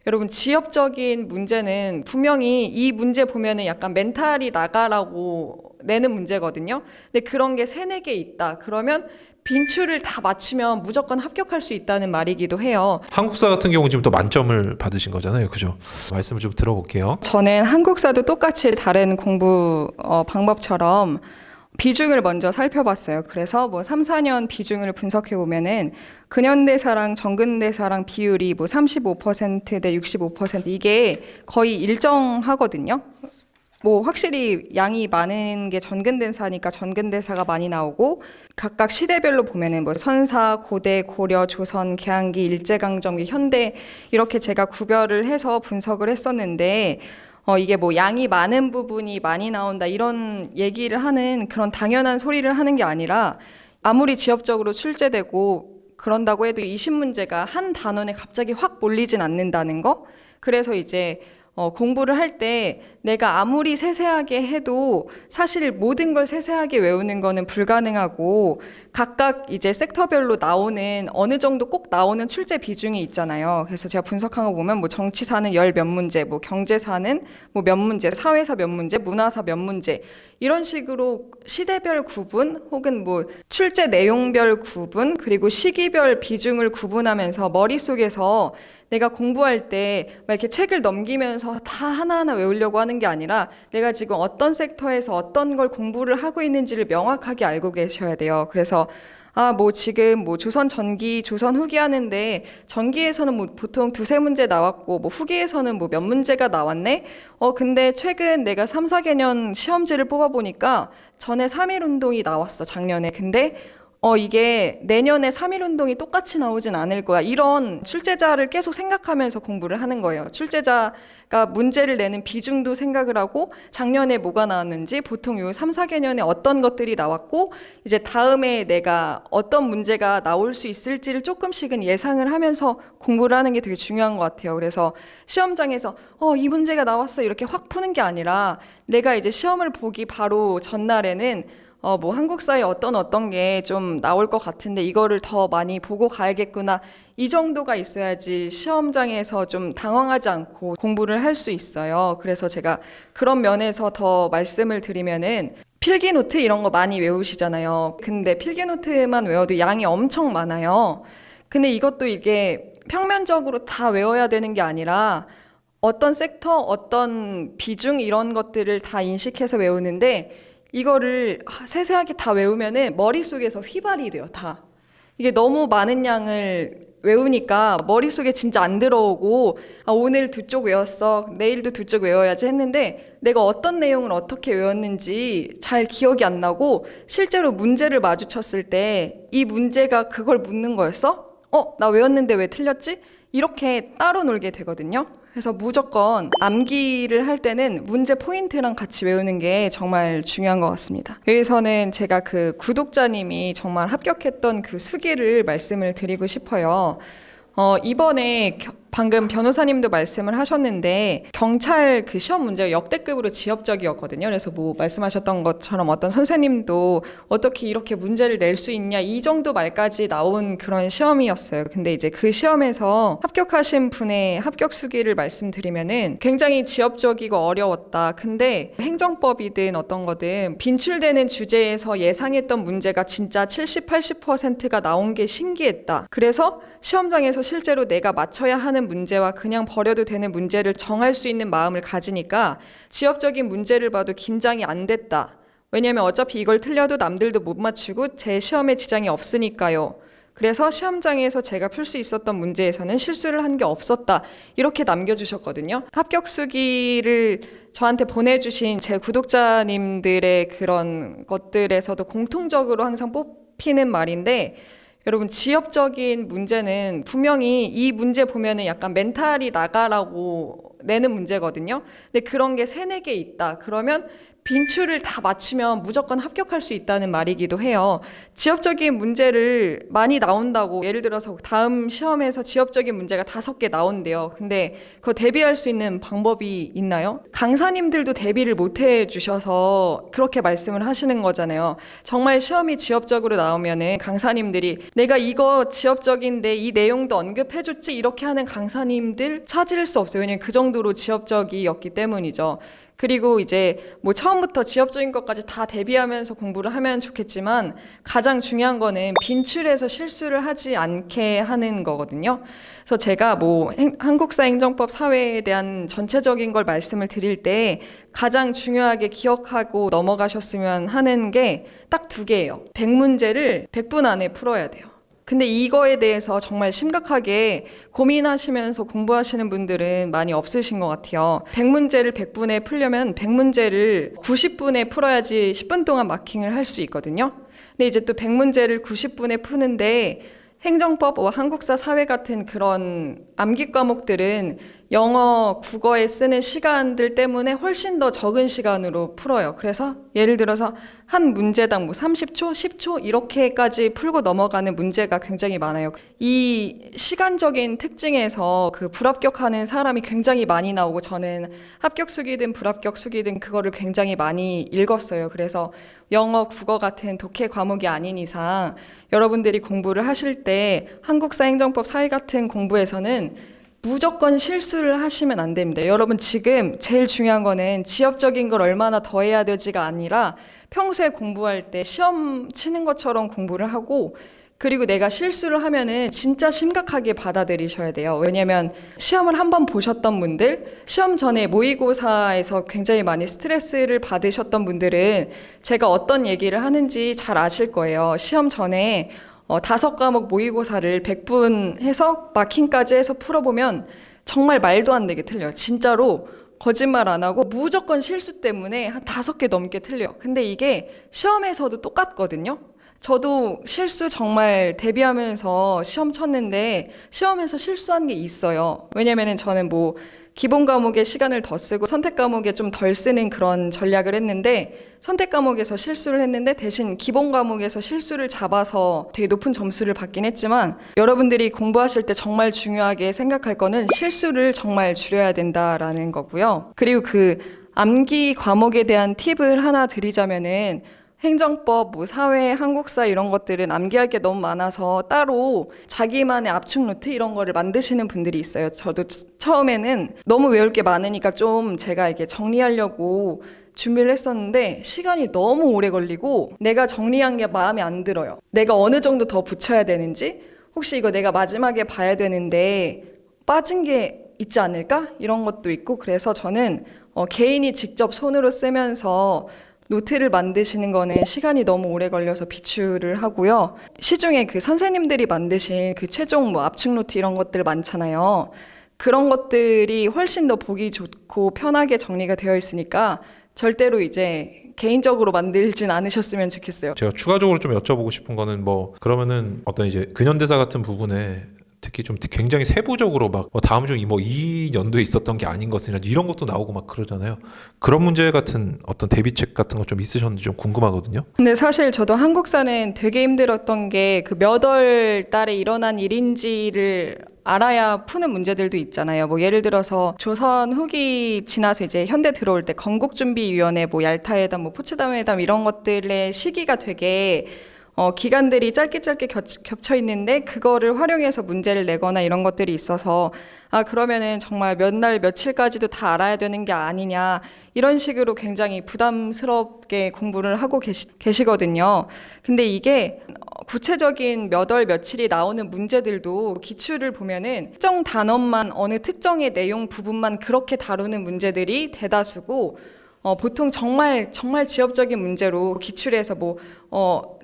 여러분, 지엽적인 문제는 분명히 이 문제 보면은 약간 멘탈이 나가라고 내는 문제거든요. 근데 그런 게 세네 개 있다. 그러면 빈출을 다 맞추면 무조건 합격할 수 있다는 말이기도 해요. 한국사 같은 경우 지금 또 만점을 받으신 거잖아요. 그죠? 말씀을 좀 들어볼게요. 저는 한국사도 똑같이 다른 공부 방법처럼 비중을 먼저 살펴봤어요. 그래서 뭐 3, 4년 비중을 분석해 보면은 근현대사랑 정근대사랑 비율이 뭐 35%대 65% 이게 거의 일정하거든요. 뭐 확실히 양이 많은 게 전근대사니까 전근대사가 많이 나오고, 각각 시대별로 보면은 뭐 선사, 고대, 고려, 조선, 개항기, 일제강점기, 현대 이렇게 제가 구별을 해서 분석을 했었는데, 이게 뭐 양이 많은 부분이 많이 나온다 이런 얘기를 하는 그런 당연한 소리를 하는 게 아니라, 아무리 지엽적으로 출제되고 그런다고 해도 이 신문제가 한 단원에 갑자기 확 몰리진 않는다는 거. 그래서 이제 공부를 할 때 내가 아무리 세세하게 해도 사실 모든 걸 세세하게 외우는 거는 불가능하고, 각각 이제 섹터별로 나오는 어느 정도 꼭 나오는 출제 비중이 있잖아요. 그래서 제가 분석한 거 보면 뭐 정치사는 열 몇 문제, 뭐 경제사는 뭐 몇 문제, 사회사 몇 문제, 문화사 몇 문제, 이런 식으로 시대별 구분 혹은 뭐 출제 내용별 구분 그리고 시기별 비중을 구분하면서 머릿속에서 내가 공부할 때 막 이렇게 책을 넘기면서 다 하나하나 외우려고 하는 게 아니라, 내가 지금 어떤 섹터에서 어떤 걸 공부를 하고 있는지를 명확하게 알고 계셔야 돼요. 그래서 뭐 지금 뭐 조선 전기, 조선 후기 하는데 전기에서는 뭐 보통 두세 문제 나왔고 뭐 후기에서는 뭐 몇 문제가 나왔네? 근데 최근 내가 3, 4개년 시험지를 뽑아보니까 전에 3.1 운동이 나왔어, 작년에. 근데 이게 내년에 3.1 운동이 똑같이 나오진 않을 거야. 이런 출제자를 계속 생각하면서 공부를 하는 거예요. 출제자가 문제를 내는 비중도 생각을 하고, 작년에 뭐가 나왔는지, 보통 요 3, 4개년에 어떤 것들이 나왔고, 이제 다음에 내가 어떤 문제가 나올 수 있을지를 조금씩은 예상을 하면서 공부를 하는 게 되게 중요한 것 같아요. 그래서 시험장에서 이 문제가 나왔어 이렇게 확 푸는 게 아니라, 내가 이제 시험을 보기 바로 전날에는 뭐 한국사에 어떤 게 좀 나올 것 같은데 이거를 더 많이 보고 가야겠구나, 이 정도가 있어야지 시험장에서 좀 당황하지 않고 공부를 할 수 있어요. 그래서 제가 그런 면에서 더 말씀을 드리면은, 필기노트 이런 거 많이 외우시잖아요. 근데 필기노트만 외워도 양이 엄청 많아요. 근데 이것도 이게 평면적으로 다 외워야 되는 게 아니라 어떤 섹터, 어떤 비중 이런 것들을 다 인식해서 외우는데, 이거를 세세하게 다 외우면은 머릿속에서 휘발이 돼요, 다. 이게 너무 많은 양을 외우니까 머릿속에 진짜 안 들어오고, 오늘 두 쪽 외웠어, 내일도 두 쪽 외워야지 했는데 내가 어떤 내용을 어떻게 외웠는지 잘 기억이 안 나고, 실제로 문제를 마주쳤을 때 이 문제가 그걸 묻는 거였어? 나 외웠는데 왜 틀렸지? 이렇게 따로 놀게 되거든요. 그래서 무조건 암기를 할 때는 문제 포인트랑 같이 외우는 게 정말 중요한 것 같습니다. 여기서는 제가 그 구독자님이 정말 합격했던 그 수기를 말씀을 드리고 싶어요. 이번에 방금 변호사님도 말씀을 하셨는데, 경찰 그 시험 문제가 역대급으로 지엽적이었거든요. 그래서 뭐 말씀하셨던 것처럼 어떤 선생님도 어떻게 이렇게 문제를 낼 수 있냐, 이 정도 말까지 나온 그런 시험이었어요. 근데 이제 그 시험에서 합격하신 분의 합격 수기를 말씀드리면은 굉장히 지엽적이고 어려웠다. 근데 행정법이든 어떤 거든 빈출되는 주제에서 예상했던 문제가 진짜 70, 80%가 나온 게 신기했다. 그래서 시험장에서 실제로 내가 맞춰야 하는 문제와 그냥 버려도 되는 문제를 정할 수 있는 마음을 가지니까 지엽적인 문제를 봐도 긴장이 안 됐다. 왜냐면 어차피 이걸 틀려도 남들도 못 맞추고 제 시험에 지장이 없으니까요. 그래서 시험장에서 제가 풀 수 있었던 문제에서는 실수를 한 게 없었다, 이렇게 남겨주셨거든요. 합격 수기를 저한테 보내주신 제 구독자님들의 그런 것들에서도 공통적으로 항상 뽑히는 말인데, 여러분, 지엽적인 문제는 분명히 이 문제 보면은 약간 멘탈이 나가라고 내는 문제거든요. 근데 그런 게 세네 개 있다. 그러면 빈출을 다 맞추면 무조건 합격할 수 있다는 말이기도 해요. 지엽적인 문제를 많이 나온다고, 예를 들어서 다음 시험에서 지엽적인 문제가 5개 나온대요. 근데 그거 대비할 수 있는 방법이 있나요? 강사님들도 대비를 못 해주셔서 그렇게 말씀을 하시는 거잖아요. 정말 시험이 지엽적으로 나오면은 강사님들이 내가 이거 지엽적인데 이 내용도 언급해줬지, 이렇게 하는 강사님들 찾을 수 없어요. 왜냐면 그 정도로 지엽적이었기 때문이죠. 그리고 이제 뭐 처음부터 지엽적인 것까지 다 대비하면서 공부를 하면 좋겠지만, 가장 중요한 거는 빈출에서 실수를 하지 않게 하는 거거든요. 그래서 제가 뭐 한국사 행정법 사회에 대한 전체적인 걸 말씀을 드릴 때 가장 중요하게 기억하고 넘어가셨으면 하는 게 딱 2개예요. 100문제를 100분 안에 풀어야 돼요. 근데 이거에 대해서 정말 심각하게 고민하시면서 공부하시는 분들은 많이 없으신 것 같아요. 100문제를 100분에 풀려면 100문제를 90분에 풀어야지 10분 동안 마킹을 할 수 있거든요. 근데 이제 또 100문제를 90분에 푸는데 행정법, 한국사, 사회 같은 그런 암기 과목들은 영어, 국어에 쓰는 시간들 때문에 훨씬 더 적은 시간으로 풀어요. 그래서 예를 들어서 한 문제당 30초, 10초 이렇게까지 풀고 넘어가는 문제가 굉장히 많아요. 이 시간적인 특징에서 그 불합격하는 사람이 굉장히 많이 나오고, 저는 합격 수기든 불합격 수기든 그거를 굉장히 많이 읽었어요. 그래서 영어, 국어 같은 독해 과목이 아닌 이상 여러분들이 공부를 하실 때 한국사, 행정법, 사회 같은 공부에서는 무조건 실수를 하시면 안 됩니다. 여러분, 지금 제일 중요한 거는 지엽적인 걸 얼마나 더 해야 되지가 아니라 평소에 공부할 때 시험 치는 것처럼 공부를 하고, 그리고 내가 실수를 하면은 진짜 심각하게 받아들이셔야 돼요. 왜냐면 시험을 한번 보셨던 분들, 시험 전에 모의고사에서 굉장히 많이 스트레스를 받으셨던 분들은 제가 어떤 얘기를 하는지 잘 아실 거예요. 시험 전에 5과목 모의고사를 100분 해서 마킹까지 해서 풀어보면 정말 말도 안 되게 틀려요. 진짜로 거짓말 안 하고 무조건 실수 때문에 한 5개 넘게 틀려요. 근데 이게 시험에서도 똑같거든요. 저도 실수 정말 대비하면서 시험 쳤는데 시험에서 실수한 게 있어요. 왜냐면은 저는 뭐 기본 과목에 시간을 더 쓰고 선택 과목에 좀 덜 쓰는 그런 전략을 했는데, 선택 과목에서 실수를 했는데 대신 기본 과목에서 실수를 잡아서 되게 높은 점수를 받긴 했지만, 여러분들이 공부하실 때 정말 중요하게 생각할 거는 실수를 정말 줄여야 된다라는 거고요. 그리고 그 암기 과목에 대한 팁을 하나 드리자면은, 행정법, 사회, 한국사 이런 것들은 암기할 게 너무 많아서 따로 자기만의 압축 노트 이런 거를 만드시는 분들이 있어요. 저도 처음에는 너무 외울 게 많으니까 좀 제가 이게 정리하려고 준비를 했었는데 시간이 너무 오래 걸리고 내가 정리한 게 마음에 안 들어요. 내가 어느 정도 더 붙여야 되는지, 혹시 이거 내가 마지막에 봐야 되는데 빠진 게 있지 않을까? 이런 것도 있고, 그래서 저는 개인이 직접 손으로 쓰면서 노트를 만드시는 거는 시간이 너무 오래 걸려서 비추를 하고요. 시중에 그 선생님들이 만드신 그 최종 압축 노트 이런 것들 많잖아요. 그런 것들이 훨씬 더 보기 좋고 편하게 정리가 되어 있으니까 절대로 이제 개인적으로 만들진 않으셨으면 좋겠어요. 제가 추가적으로 좀 여쭤보고 싶은 거는 그러면은 어떤 이제 근현대사 같은 부분에 특히 좀 굉장히 세부적으로 막 다음 중 이 연도에 있었던 게 아닌 것이나 이런 것도 나오고 막 그러잖아요. 그런 문제 같은 어떤 대비책 같은 거 좀 있으셨는지 좀 궁금하거든요. 근데 사실 저도 한국사는 되게 힘들었던 게 그 몇 월 달에 일어난 일인지를 알아야 푸는 문제들도 있잖아요. 예를 들어서 조선 후기 지나서 이제 현대 들어올 때 건국준비위원회, 얄타회담, 포츠담 회담 이런 것들의 시기가 되게 기간들이 짧게 겹쳐 있는데 그거를 활용해서 문제를 내거나 이런 것들이 있어서 그러면은 정말 몇 날 며칠까지도 다 알아야 되는 게 아니냐, 이런 식으로 굉장히 부담스럽게 공부를 하고 계시거든요. 근데 이게 구체적인 몇 월 며칠이 나오는 문제들도 기출을 보면은 특정 단원만, 어느 특정의 내용 부분만 그렇게 다루는 문제들이 대다수고, 보통 정말 지엽적인 문제로 기출에서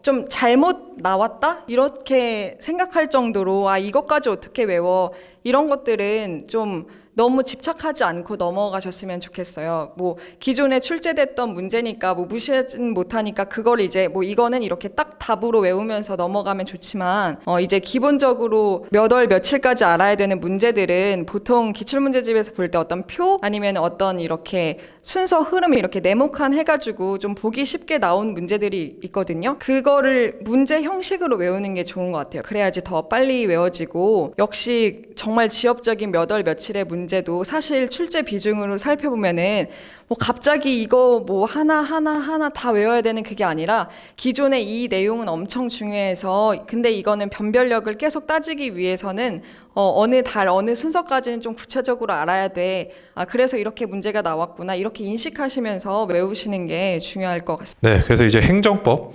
좀 잘못 나왔다? 이렇게 생각할 정도로 이것까지 어떻게 외워? 이런 것들은 좀 너무 집착하지 않고 넘어가셨으면 좋겠어요. 뭐 기존에 출제됐던 문제니까 뭐 무시하진 못하니까 그걸 이제 뭐 이거는 이렇게 딱 답으로 외우면서 넘어가면 좋지만 이제 기본적으로 몇 월 며칠까지 알아야 되는 문제들은 보통 기출문제집에서 볼 때 어떤 표 아니면 어떤 이렇게 순서 흐름이 이렇게 네모칸 해가지고 좀 보기 쉽게 나온 문제들이 있거든요. 그거를 문제 형식으로 외우는 게 좋은 것 같아요. 그래야지 더 빨리 외워지고, 역시 정말 지엽적인 몇 월 며칠의 문제도 사실 출제 비중으로 살펴보면은 뭐 갑자기 이거 뭐 하나 다 외워야 되는 그게 아니라 기존의 이 내용은 엄청 중요해서 근데 이거는 변별력을 계속 따지기 위해서는 어느 달 어느 순서까지는 좀 구체적으로 알아야 돼. 그래서 이렇게 문제가 나왔구나. 이렇게 인식하시면서 외우시는 게 중요할 것 같습니다. 네, 그래서 이제 행정법,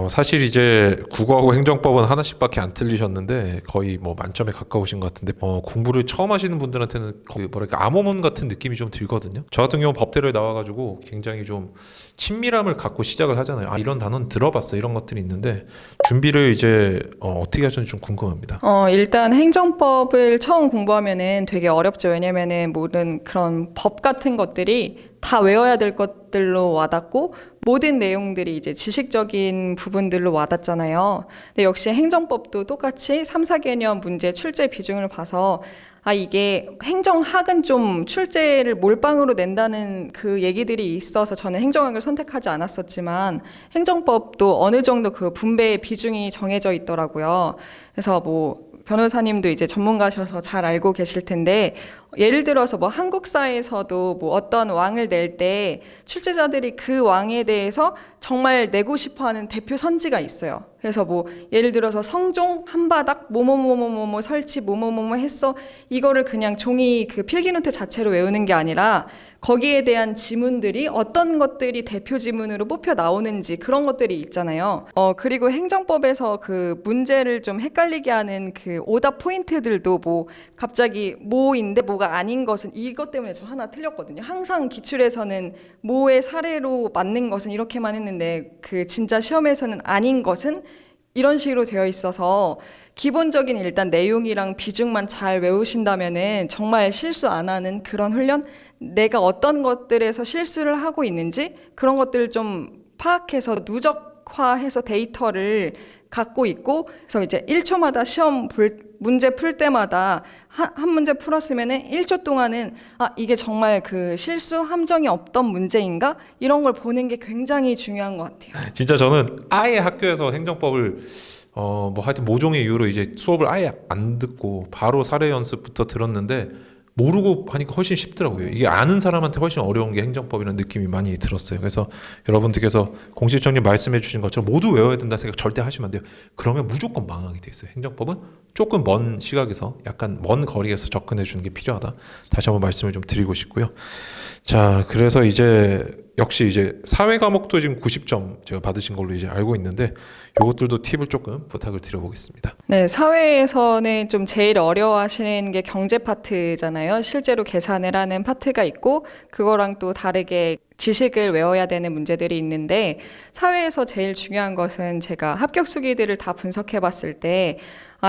사실 이제 국어하고 행정법은 하나씩밖에 안 틀리셨는데 거의 뭐 만점에 가까우신 것 같은데 공부를 처음 하시는 분들한테는 거의 뭐랄까 암호문 같은 느낌이 좀 들거든요. 저 같은 경우 법대로에 나와가지고 굉장히 좀 친밀함을 갖고 시작을 하잖아요. 이런 단어는 들어봤어, 이런 것들이 있는데 준비를 이제 어떻게 하셨는지 좀 궁금합니다. 일단 행정법을 처음 공부하면은 되게 어렵죠. 왜냐면은 모든 그런 법 같은 것들이 다 외워야 될 것들로 와닿고 모든 내용들이 이제 지식적인 부분들로 와닿잖아요. 근데 역시 행정법도 똑같이 3, 4개년 문제 출제 비중을 봐서 이게 행정학은 좀 출제를 몰빵으로 낸다는 그 얘기들이 있어서 저는 행정학을 선택하지 않았었지만 행정법도 어느 정도 그 분배의 비중이 정해져 있더라고요. 그래서 뭐 변호사님도 이제 전문가셔서 잘 알고 계실 텐데, 예를 들어서 뭐 한국사에서도 뭐 어떤 왕을 낼 때 출제자들이 그 왕에 대해서 정말 내고 싶어 하는 대표 선지가 있어요. 그래서 뭐 예를 들어서 성종 한바닥 뭐뭐뭐뭐뭐 설치 뭐뭐뭐뭐 했어, 이거를 그냥 종이 그 필기노트 자체로 외우는 게 아니라 거기에 대한 지문들이 어떤 것들이 대표 지문으로 뽑혀 나오는지 그런 것들이 있잖아요. 그리고 행정법에서 그 문제를 좀 헷갈리게 하는 그 오답 포인트들도 뭐 갑자기 뭐인데 뭐가 아닌 것은, 이것 때문에 저 하나 틀렸거든요. 항상 기출에서는 뭐의 사례로 맞는 것은 이렇게만 했는데 그 진짜 시험에서는 아닌 것은 이런 식으로 되어 있어서 기본적인 일단 내용이랑 비중만 잘 외우신다면은 정말 실수 안 하는 그런 훈련, 내가 어떤 것들에서 실수를 하고 있는지 그런 것들을 좀 파악해서 누적화해서 데이터를 갖고 있고, 그래서 이제 1초마다 시험 문제 풀 때마다 한 문제 풀었으면은 1초 동안은 이게 정말 그 실수 함정이 없던 문제인가? 이런 걸 보는 게 굉장히 중요한 것 같아요. 진짜 저는 아예 학교에서 행정법을 뭐 하여튼 모종의 이유로 이제 수업을 아예 안 듣고 바로 사례 연습부터 들었는데 모르고 하니까 훨씬 쉽더라고요. 이게 아는 사람한테 훨씬 어려운 게 행정법이라는 느낌이 많이 들었어요. 그래서 여러분들께서 공실장님 말씀해 주신 것처럼 모두 외워야 된다는 생각 절대 하시면 안 돼요. 그러면 무조건 망하게 돼 있어요. 행정법은 조금 먼 시각에서, 약간 먼 거리에서 접근해 주는 게 필요하다. 다시 한번 말씀을 좀 드리고 싶고요. 자, 그래서 이제 역시 이제 사회 과목도 지금 90점 제가 받으신 걸로 이제 알고 있는데 요것들도 팁을 조금 부탁을 드려보겠습니다. 네, 사회에서는 좀 제일 어려워하시는 게 경제 파트잖아요. 실제로 계산을 하는 파트가 있고 그거랑 또 다르게 지식을 외워야 되는 문제들이 있는데, 사회에서 제일 중요한 것은 제가 합격 수기들을 다 분석해 봤을 때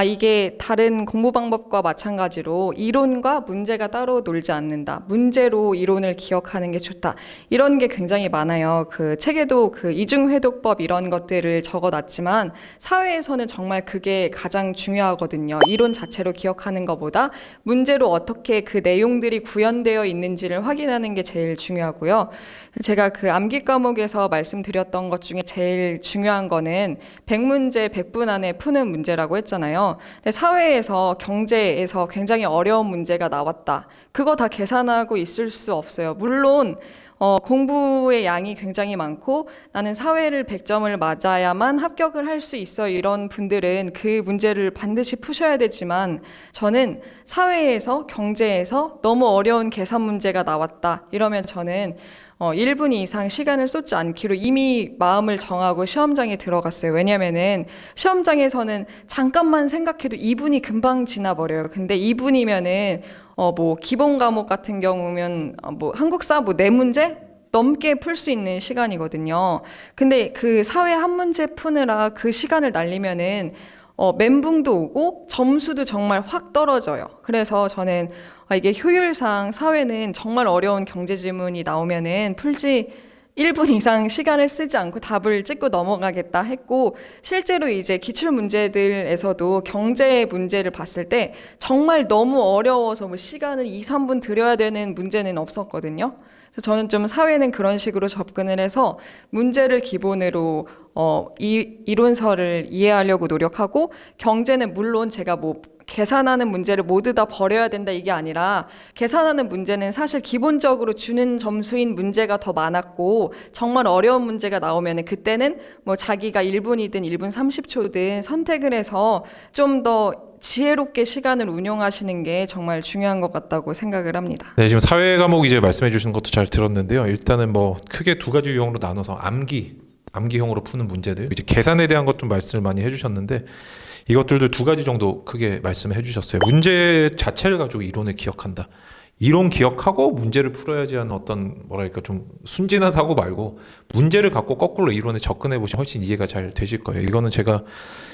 이게 다른 공부 방법과 마찬가지로 이론과 문제가 따로 놀지 않는다. 문제로 이론을 기억하는 게 좋다. 이런 게 굉장히 많아요. 그 책에도 그 이중회독법 이런 것들을 적어놨지만 사회에서는 정말 그게 가장 중요하거든요. 이론 자체로 기억하는 것보다 문제로 어떻게 그 내용들이 구현되어 있는지를 확인하는 게 제일 중요하고요. 제가 그 암기 과목에서 말씀드렸던 것 중에 제일 중요한 거는 100문제 100분 안에 푸는 문제라고 했잖아요. 근데 사회에서 경제에서 굉장히 어려운 문제가 나왔다. 그거 다 계산하고 있을 수 없어요. 물론 공부의 양이 굉장히 많고 나는 사회를 100점을 맞아야만 합격을 할 수 있어, 이런 분들은 그 문제를 반드시 푸셔야 되지만, 저는 사회에서 경제에서 너무 어려운 계산 문제가 나왔다 이러면 저는 1분 이상 시간을 쏟지 않기로 이미 마음을 정하고 시험장에 들어갔어요. 왜냐면은 시험장에서는 잠깐만 생각해도 2분이 금방 지나버려요. 근데 2분이면은 뭐 기본 과목 같은 경우면 뭐 한국사 뭐 4문제 넘게 풀 수 있는 시간이거든요. 근데 그 사회 한 문제 푸느라 그 시간을 날리면은 멘붕도 오고 점수도 정말 확 떨어져요. 그래서 저는 이게 효율상 사회는 정말 어려운 경제 지문이 나오면은 풀지 1분 이상 시간을 쓰지 않고 답을 찍고 넘어가겠다 했고, 실제로 이제 기출 문제들에서도 경제 문제를 봤을 때 정말 너무 어려워서 뭐 시간을 2, 3분 들여야 되는 문제는 없었거든요. 그래서 저는 좀 사회는 그런 식으로 접근을 해서 문제를 기본으로 이론서를 이해하려고 노력하고, 경제는 물론 제가 뭐 계산하는 문제를 모두 다 버려야 된다 이게 아니라, 계산하는 문제는 사실 기본적으로 주는 점수인 문제가 더 많았고, 정말 어려운 문제가 나오면 그때는 뭐 자기가 1분이든 1분 30초든 선택을 해서 좀 더 지혜롭게 시간을 운용하시는 게 정말 중요한 것 같다고 생각을 합니다. 네, 지금 사회 과목 이제 말씀해 주시는 것도 잘 들었는데요. 일단은 뭐 크게 두 가지 유형으로 나눠서 암기형으로 푸는 문제들, 이제 계산에 대한 것 좀 말씀을 많이 해주셨는데, 이것들도 두 가지 정도 크게 말씀해 주셨어요. 문제 자체를 가지고 이론을 기억한다. 이론 기억하고 문제를 풀어야지 하는 어떤 뭐랄까 좀 순진한 사고 말고, 문제를 갖고 거꾸로 이론에 접근해 보시면 훨씬 이해가 잘 되실 거예요. 이거는 제가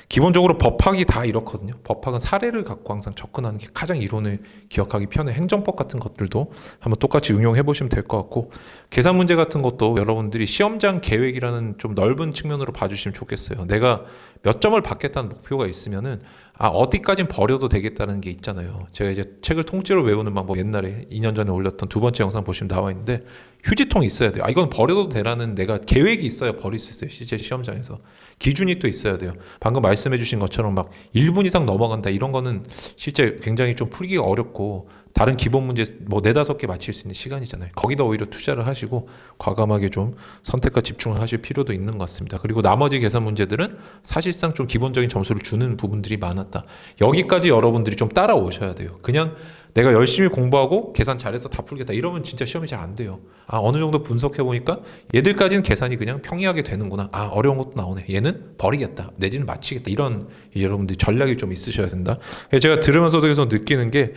기본적으로 법학이 다 이렇거든요. 법학은 사례를 갖고 항상 접근하는 게 가장 이론을 기억하기 편해. 행정법 같은 것들도 한번 똑같이 응용해 보시면 될 것 같고, 계산 문제 같은 것도 여러분들이 시험장 계획이라는 좀 넓은 측면으로 봐주시면 좋겠어요. 내가 몇 점을 받겠다는 목표가 있으면은 어디까진 버려도 되겠다는 게 있잖아요. 제가 이제 책을 통째로 외우는 방법, 옛날에 2년 전에 올렸던 두 번째 영상 보시면 나와 있는데, 휴지통이 있어야 돼요. 이건 버려도 되라는 내가 계획이 있어야 버릴 수 있어요. 실제 시험장에서 기준이 또 있어야 돼요. 방금 말씀해 주신 것처럼 막 1분 이상 넘어간다 이런 거는 실제 굉장히 좀 풀기가 어렵고, 다른 기본 문제 뭐 4-5개 맞힐 수 있는 시간이잖아요. 거기다 오히려 투자를 하시고 과감하게 좀 선택과 집중을 하실 필요도 있는 것 같습니다. 그리고 나머지 계산 문제들은 사실상 좀 기본적인 점수를 주는 부분들이 많았다. 여기까지 여러분들이 좀 따라오셔야 돼요. 그냥 내가 열심히 공부하고 계산 잘해서 다 풀겠다 이러면 진짜 시험이 잘 안 돼요. 어느 정도 분석해 보니까 얘들까지는 계산이 그냥 평이하게 되는구나. 어려운 것도 나오네. 얘는 버리겠다. 내지는 마치겠다. 이런 여러분들이 전략이 좀 있으셔야 된다. 제가 들으면서도 계속 느끼는 게,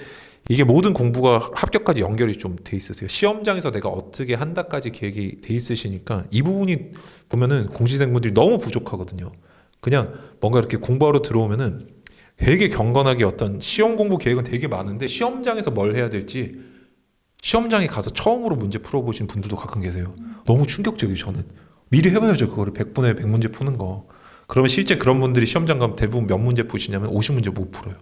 이게 모든 공부가 합격까지 연결이 좀 돼 있으세요. 시험장에서 내가 어떻게 한다까지 계획이 돼 있으시니까 이 부분이 보면은 공시생분들이 너무 부족하거든요. 그냥 뭔가 이렇게 공부하러 들어오면은 되게 경건하게 어떤 시험 공부 계획은 되게 많은데, 시험장에서 뭘 해야 될지 시험장에 가서 처음으로 문제 풀어보신 분들도 가끔 계세요. 너무 충격적이에요. 저는 미리 해봐야죠. 그거를 100분에 100문제 푸는 거. 그러면 실제 그런 분들이 시험장 가면 대부분 몇 문제 푸시냐면 50문제 못 풀어요.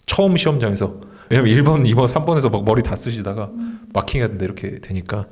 처음 시험장에서. 왜냐면 1번, 2번, 3번에서 막 머리 다 쓰시다가 마킹해야 된다 이렇게 되니까